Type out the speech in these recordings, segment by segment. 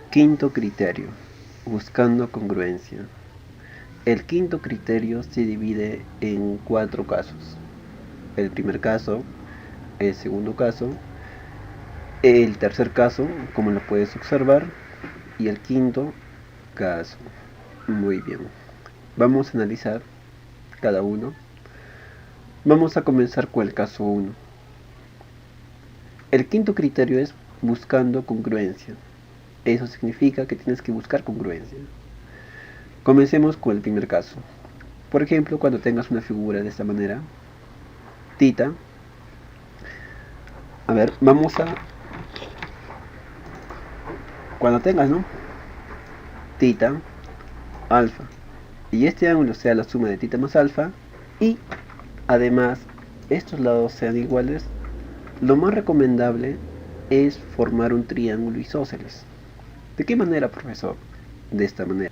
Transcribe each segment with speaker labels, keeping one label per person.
Speaker 1: Quinto criterio, buscando congruencia. El quinto criterio se divide en 4 casos. El primer caso, el segundo caso, el tercer caso, como lo puedes observar, y el quinto caso. Muy bien. Vamos a analizar cada uno. Vamos a comenzar con el caso 1. El quinto criterio es buscando congruencia. Eso significa que tienes que buscar congruencia. Comencemos con el primer caso. Por ejemplo, cuando tengas una figura de esta manera, tita. A ver, vamos a... Cuando tengas, ¿no? Tita, alfa. Y este ángulo sea la suma de tita más alfa. Y además, estos lados sean iguales. Lo más recomendable es formar un triángulo isósceles. ¿De qué manera, profesor? De esta manera.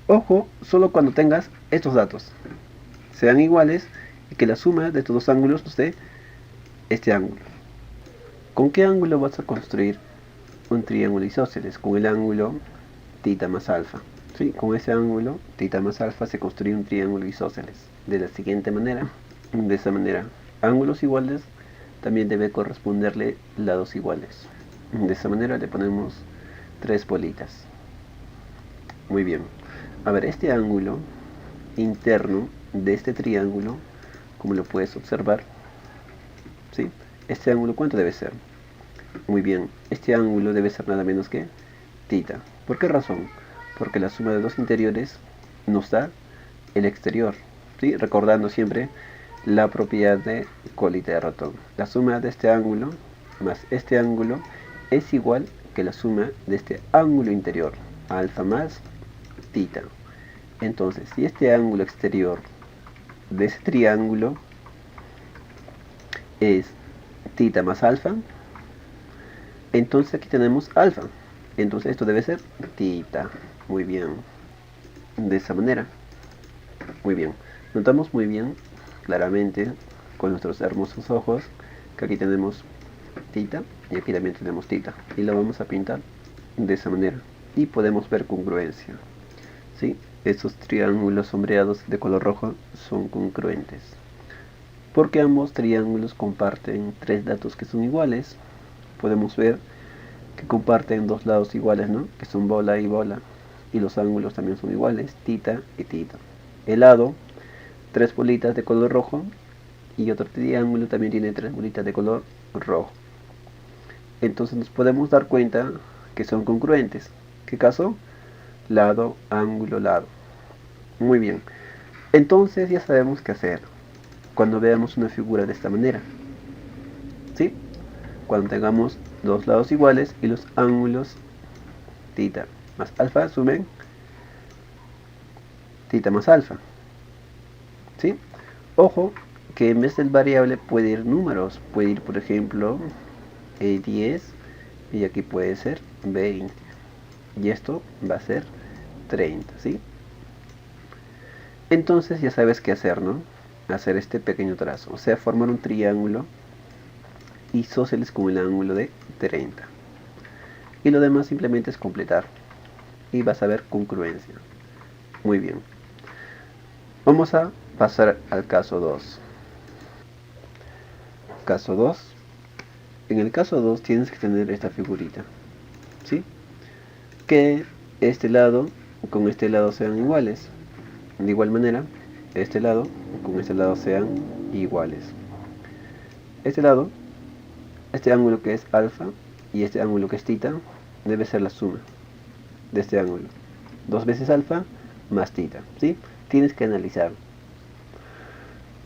Speaker 1: Ojo, solo cuando tengas estos datos sean iguales y que la suma de estos dos ángulos nos dé este ángulo. ¿Con qué ángulo vas a construir un triángulo isósceles? Con el ángulo tita más alfa. ¿Sí? Con ese ángulo tita más alfa se construye un triángulo isósceles. De la siguiente manera, de esta manera, ángulos iguales también debe corresponderle lados iguales. De esta manera le ponemos 3 bolitas. Muy bien. A ver, este ángulo interno de este triángulo, como lo puedes observar, ¿sí? Este ángulo, ¿cuánto debe ser? Muy bien, este ángulo debe ser nada menos que tita. ¿Por qué razón? Porque la suma de dos interiores nos da el exterior, ¿sí? Recordando siempre la propiedad de colita de ratón. La suma de este ángulo más este ángulo es igual que la suma de este ángulo interior, alfa más tita. Entonces, si este ángulo exterior de ese triángulo es tita más alfa, entonces aquí tenemos alfa. Entonces esto debe ser tita. Muy bien. De esa manera. Muy bien. Notamos muy bien, claramente, con nuestros hermosos ojos, que aquí tenemos tita y aquí también tenemos tita. Y lo vamos a pintar de esa manera. Y podemos ver congruencia. ¿Sí? Estos triángulos sombreados de color rojo son congruentes. Porque ambos triángulos comparten 3 datos que son iguales. Podemos ver que comparten 2 lados iguales, ¿no? Que son bola y bola. Y los ángulos también son iguales, tita y tita. El lado, 3 bolitas de color rojo. Y otro triángulo también tiene 3 bolitas de color rojo. Entonces nos podemos dar cuenta que son congruentes. ¿Qué caso? Lado, ángulo, lado. Muy bien. Entonces ya sabemos qué hacer cuando veamos una figura de esta manera. ¿Sí? Cuando tengamos dos lados iguales y los ángulos tita más alfa sumen tita más alfa. ¿Sí? Ojo que en vez del variable puede ir números. Puede ir, por ejemplo, 10 y aquí puede ser 20. Y esto va a ser 30, ¿sí? Entonces ya sabes qué hacer, ¿no? Hacer este pequeño trazo. O sea, formar un triángulo isósceles con el ángulo de 30. Y lo demás simplemente es completar. Y vas a ver congruencia. Muy bien. Vamos a pasar al caso 2. Caso 2. En el caso 2 tienes que tener esta figurita. ¿Sí? Que este lado con este lado sean iguales. De igual manera, este lado con este lado sean iguales. Este lado, este ángulo que es alfa y este ángulo que es tita, debe ser la suma de este ángulo. 2 veces alfa más tita, ¿sí? Tienes que analizar.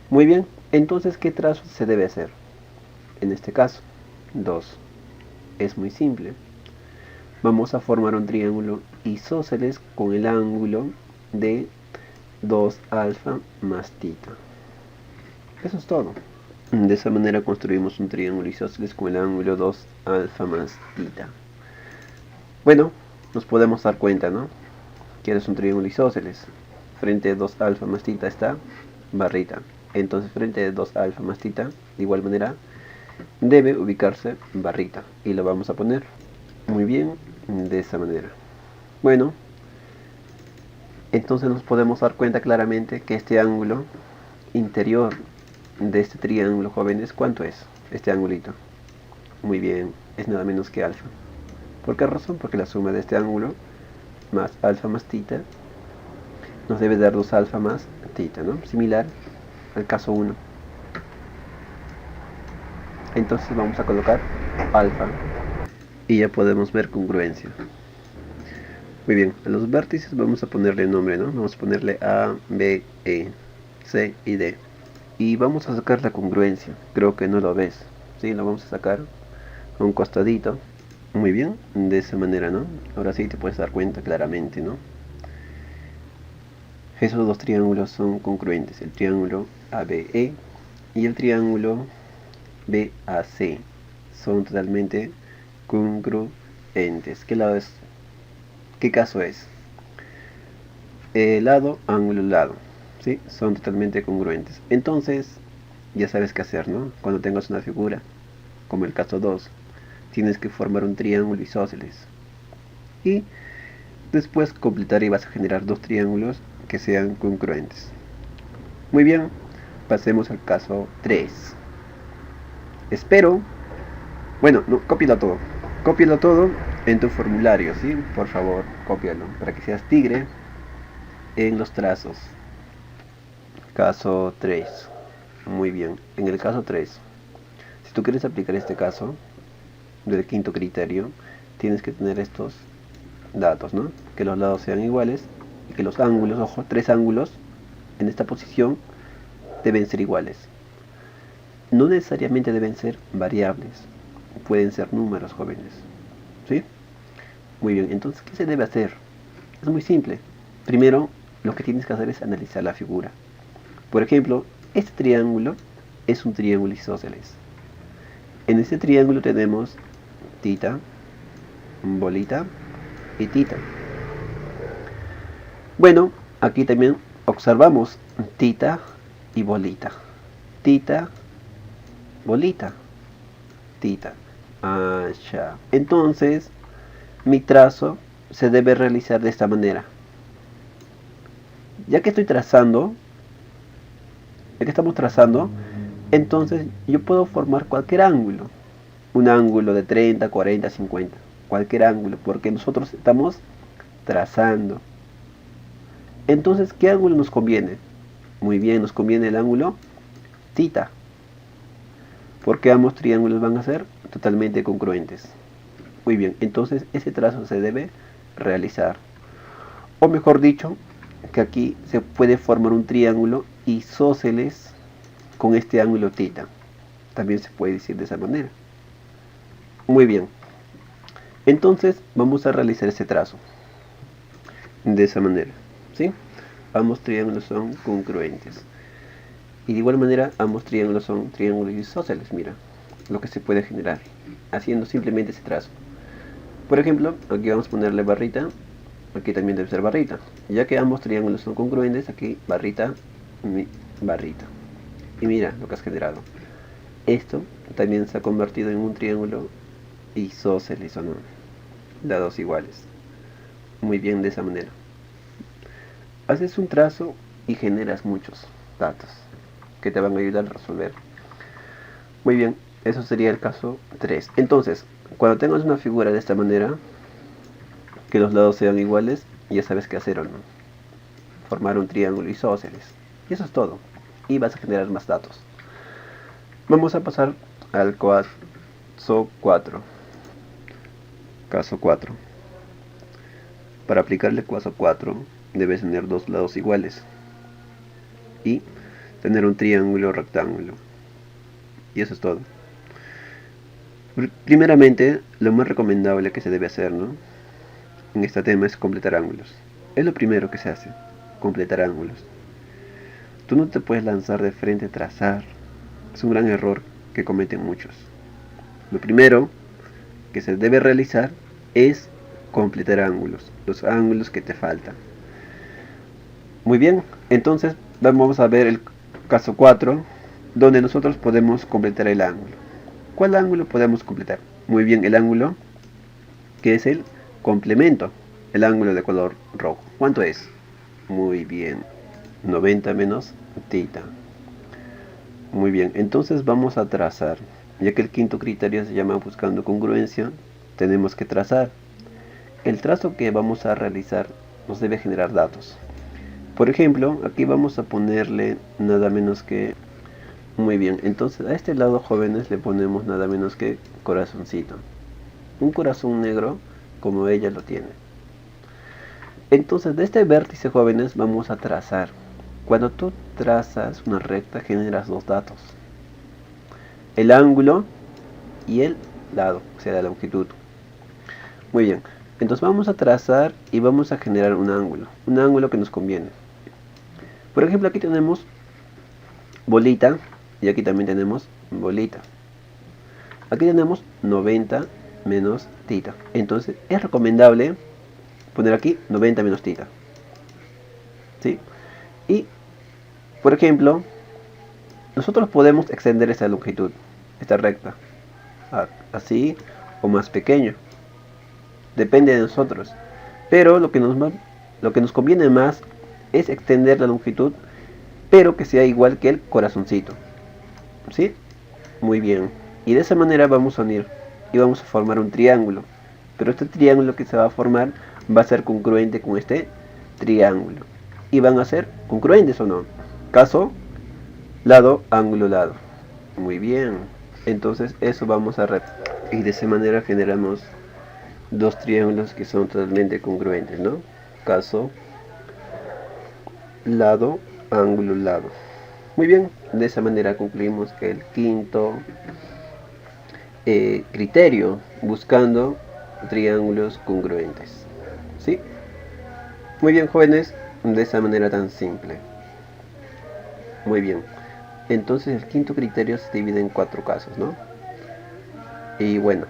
Speaker 1: Muy bien, entonces, ¿qué trazo se debe hacer? En este caso, 2. Es muy simple. Vamos a formar un triángulo isósceles con el ángulo de 2 alfa más tita. Eso es todo. De esa manera construimos un triángulo isósceles con el ángulo 2 alfa más tita. Bueno, nos podemos dar cuenta, ¿no? Que es un triángulo isósceles. Frente a 2 alfa más tita está barrita. Entonces frente a 2 alfa más tita, de igual manera, debe ubicarse barrita. Y lo vamos a poner muy bien de esa manera. Bueno, entonces nos podemos dar cuenta claramente que este ángulo interior de este triángulo, jóvenes, ¿cuánto es? Este angulito. Muy bien, es nada menos que alfa. ¿Por qué razón? Porque la suma de este ángulo más alfa más tita nos debe dar 2 alfa más tita, ¿no? Similar al caso 1. Entonces vamos a colocar alfa y ya podemos ver congruencia. Muy bien, a los vértices vamos a ponerle nombre, ¿no? Vamos a ponerle A, B, E, C y D. Y vamos a sacar la congruencia. Creo que no lo ves. Sí, lo vamos a sacar a un costadito. Muy bien, de esa manera, ¿no? Ahora sí te puedes dar cuenta claramente, ¿no? Esos dos triángulos son congruentes. El triángulo ABE y el triángulo BAC son totalmente congruentes. ¿Qué lado es? ¿Qué caso es? Lado, ángulo, lado. ¿Sí? Son totalmente congruentes. Entonces, ya sabes qué hacer, ¿no? Cuando tengas una figura, como el caso 2, tienes que formar un triángulo isósceles. Y después completar y vas a generar dos triángulos que sean congruentes. Muy bien, pasemos al caso 3. Espero, bueno, no, cópialo todo en tu formulario, ¿sí? Por favor, cópialo, para que seas tigre en los trazos. Caso 3. Muy bien, en el caso 3, si tú quieres aplicar este caso del quinto criterio, tienes que tener estos datos, ¿no? Que los lados sean iguales y que los ángulos, ojo, 3 ángulos en esta posición deben ser iguales. No necesariamente deben ser variables, pueden ser números, jóvenes. ¿Sí? Muy bien, entonces, ¿qué se debe hacer? Es muy simple. Primero, lo que tienes que hacer es analizar la figura. Por ejemplo, este triángulo es un triángulo isósceles. En este triángulo tenemos tita, bolita y tita. Bueno, aquí también observamos tita y bolita. Tita, bolita, tita. Ya. Entonces, mi trazo se debe realizar de esta manera. Ya que estamos trazando, entonces yo puedo formar cualquier ángulo. Un ángulo de 30, 40, 50. Cualquier ángulo, porque nosotros estamos trazando. Entonces, ¿qué ángulo nos conviene? Muy bien, nos conviene el ángulo tita, porque ambos triángulos van a ser totalmente congruentes. Muy bien, entonces ese trazo se debe realizar. O mejor dicho, que aquí se puede formar un triángulo isósceles con este ángulo tita. También se puede decir de esa manera. Muy bien. Entonces vamos a realizar ese trazo. De esa manera. ¿Sí? Ambos triángulos son congruentes. Y de igual manera ambos triángulos son triángulos isósceles. Mira lo que se puede generar haciendo simplemente ese trazo. Por ejemplo, aquí vamos a ponerle barrita. Aquí también debe ser barrita. Ya que ambos triángulos son congruentes, aquí barrita, barrita. Y mira lo que has generado. Esto también se ha convertido en un triángulo isósceles, ¿o no? Lados iguales. Muy bien, de esa manera. Haces un trazo y generas muchos datos que te van a ayudar a resolver. Muy bien, eso sería el caso 3. Entonces, cuando tengas una figura de esta manera, que los lados sean iguales, ya sabes qué hacer, ¿o no? Formar un triángulo isósceles. Y eso es todo. Y vas a generar más datos. Vamos a pasar al caso 4. Caso 4. Para aplicarle caso 4, debes tener dos lados iguales y tener un triángulo rectángulo. Y eso es todo. Primeramente, lo más recomendable que se debe hacer, ¿no?, en este tema es completar ángulos. Es lo primero que se hace, completar ángulos. Tú no te puedes lanzar de frente a trazar. Es un gran error que cometen muchos. Lo primero que se debe realizar es completar ángulos, los ángulos que te faltan. Muy bien, entonces vamos a ver el caso 4, donde nosotros podemos completar el ángulo. ¿Cuál ángulo podemos completar? Muy bien, el ángulo que es el complemento. el ángulo de color rojo. ¿Cuánto es? Muy bien, 90 menos tita. Muy bien, entonces vamos a trazar. Ya que el quinto criterio se llama buscando congruencia, tenemos que trazar. El trazo que vamos a realizar nos debe generar datos. Por ejemplo, aquí vamos a ponerle nada menos que... Muy bien, entonces a este lado, jóvenes, le ponemos nada menos que corazoncito. Un corazón negro como ella lo tiene. Entonces de este vértice, jóvenes, vamos a trazar. Cuando tú trazas una recta generas dos datos. El ángulo y el lado, o sea la longitud. Muy bien, entonces vamos a trazar y vamos a generar un ángulo que nos conviene. Por ejemplo, aquí tenemos bolita y aquí también tenemos bolita. Aquí tenemos 90 menos tita. Entonces es recomendable poner aquí 90 menos tita. ¿Sí? Y, por ejemplo, nosotros podemos extender esta longitud, esta recta, así o más pequeño. Depende de nosotros. Pero lo que nos conviene más es extender la longitud, pero que sea igual que el corazoncito. ¿Sí? Muy bien. Y de esa manera vamos a unir y vamos a formar un triángulo. Pero este triángulo que se va a formar va a ser congruente con este triángulo. Y van a ser congruentes o no. Caso, lado, ángulo, lado. Muy bien. Entonces eso vamos a repetir. Y de esa manera generamos dos triángulos que son totalmente congruentes, ¿no? Caso, lado, ángulo, lado. Muy bien, de esa manera concluimos que el quinto criterio, buscando triángulos congruentes. ¿Sí? Muy bien, jóvenes, de esa manera tan simple. Muy bien. Entonces el quinto criterio se divide en 4 casos, ¿no? Y bueno.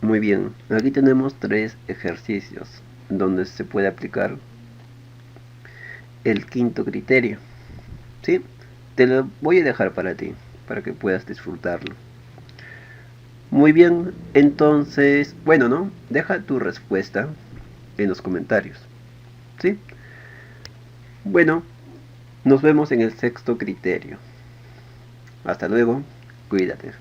Speaker 1: Muy bien, aquí tenemos 3 ejercicios donde se puede aplicar el quinto criterio. ¿Sí? Te lo voy a dejar para ti, para que puedas disfrutarlo. Muy bien, entonces, bueno, ¿no? Deja tu respuesta en los comentarios. ¿Sí? Bueno, nos vemos en el sexto criterio. Hasta luego, cuídate.